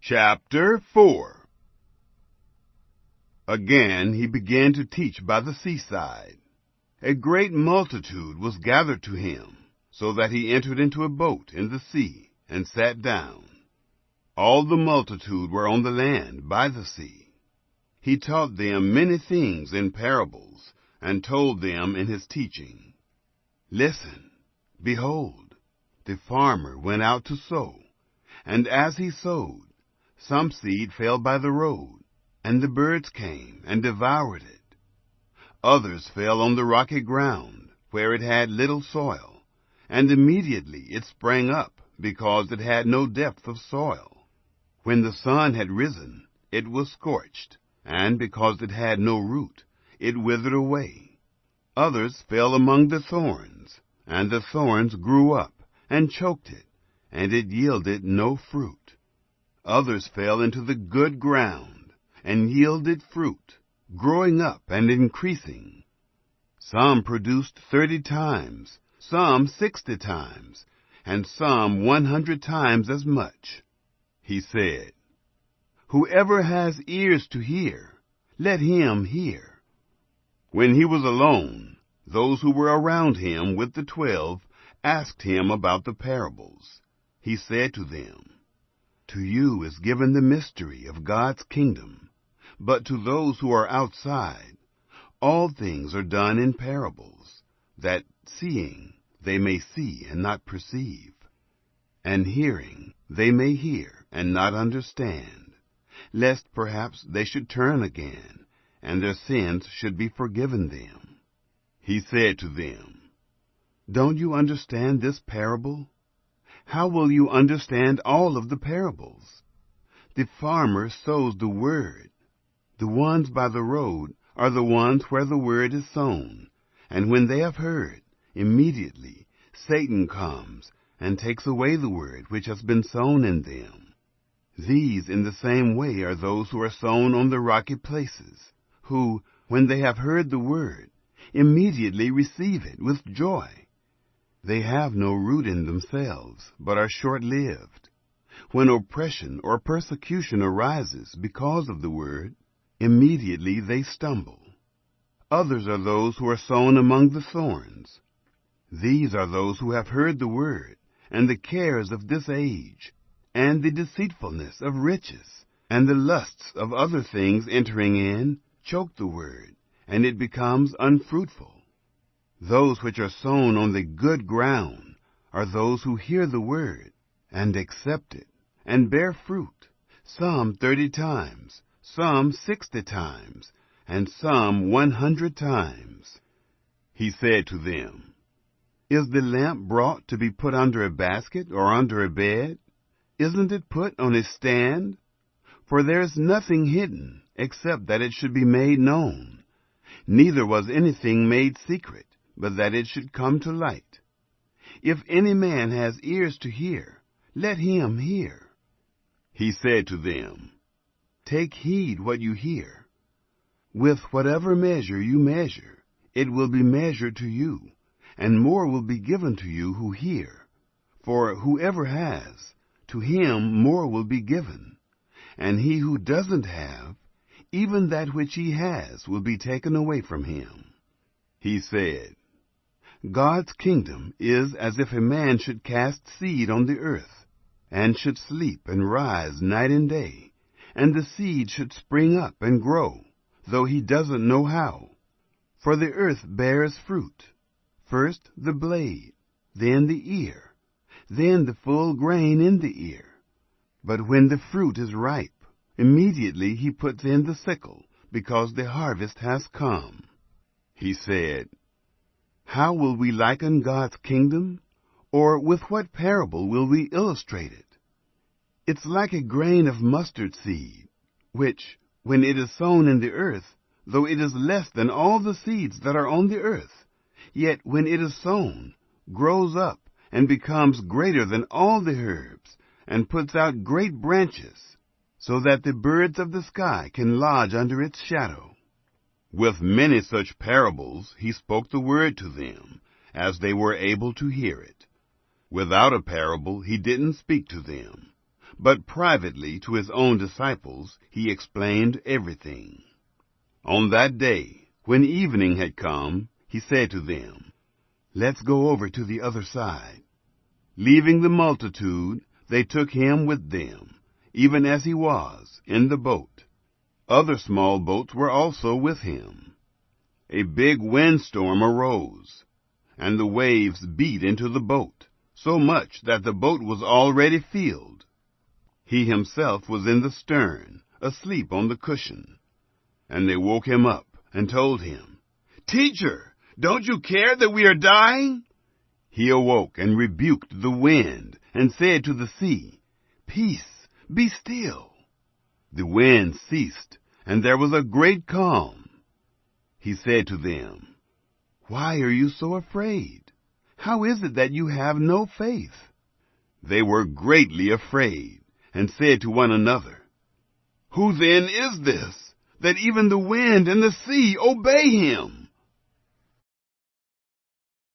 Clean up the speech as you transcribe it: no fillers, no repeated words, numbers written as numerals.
Chapter 4. Again he began to teach by the seaside. A great multitude was gathered to him, so that he entered into a boat in the sea, and sat down. All the multitude were on the land by the sea. He taught them many things in parables, and told them in his teaching. Listen, behold, the farmer went out to sow, and as he sowed, some seed fell by the road, and the birds came and devoured it. Others fell on the rocky ground, where it had little soil, and immediately it sprang up, because it had no depth of soil. When the sun had risen, it was scorched, and because it had no root, it withered away. Others fell among the thorns, and the thorns grew up and choked it, and it yielded no fruit. Others fell into the good ground, and yielded fruit, growing up and increasing. Some produced 30 times, some 60 times, and some 100 times as much. He said, "Whoever has ears to hear, let him hear." When he was alone, those who were around him with the 12 asked him about the parables. He said to them, "To you is given the mystery of God's kingdom, but to those who are outside, all things are done in parables, that seeing they may see and not perceive, and hearing they may hear and not understand, lest perhaps they should turn again, and their sins should be forgiven them." He said to them, "Don't you understand this parable? How will you understand all of the parables? The farmer sows the word. The ones by the road are the ones where the word is sown, and when they have heard, immediately Satan comes and takes away the word which has been sown in them. These in the same way are those who are sown on the rocky places, who, when they have heard the word, immediately receive it with joy. They have no root in themselves, but are short-lived. When oppression or persecution arises because of the word, immediately they stumble. Others are those who are sown among the thorns. These are those who have heard the word, and the cares of this age, and the deceitfulness of riches, and the lusts of other things entering in, choke the word, and it becomes unfruitful. Those which are sown on the good ground are those who hear the word, and accept it, and bear fruit, some 30 times, some 60 times, and some 100 times. He said to them, "Is the lamp brought to be put under a basket or under a bed? Isn't it put on a stand? For there is nothing hidden, except that it should be made known. Neither was anything made secret, but that it should come to light. If any man has ears to hear, let him hear." He said to them, "Take heed what you hear. With whatever measure you measure, it will be measured to you, and more will be given to you who hear. For whoever has, to him more will be given, and he who doesn't have, even that which he has will be taken away from him." He said, "God's kingdom is as if a man should cast seed on the earth, and should sleep and rise night and day, and the seed should spring up and grow, though he doesn't know how. For the earth bears fruit, first the blade, then the ear, then the full grain in the ear. But when the fruit is ripe, immediately he puts in the sickle, because the harvest has come." He said, "How will we liken God's kingdom? Or with what parable will we illustrate it? It's like a grain of mustard seed, which, when it is sown in the earth, though it is less than all the seeds that are on the earth, yet when it is sown, grows up and becomes greater than all the herbs, and puts out great branches, so that the birds of the sky can lodge under its shadow." With many such parables he spoke the word to them, as they were able to hear it. Without a parable he didn't speak to them, but privately to his own disciples he explained everything. On that day, when evening had come, he said to them, "Let's go over to the other side." Leaving the multitude, they took him with them, even as he was, in the boat. Other small boats were also with him. A big windstorm arose, and the waves beat into the boat, so much that the boat was already filled. He himself was in the stern, asleep on the cushion. And they woke him up and told him, "Teacher, don't you care that we are dying?" He awoke and rebuked the wind and said to the sea, "Peace, be still." The wind ceased, and there was a great calm. He said to them, "Why are you so afraid? How is it that you have no faith?" They were greatly afraid and said to one another, "Who then is this, that even the wind and the sea obey him?"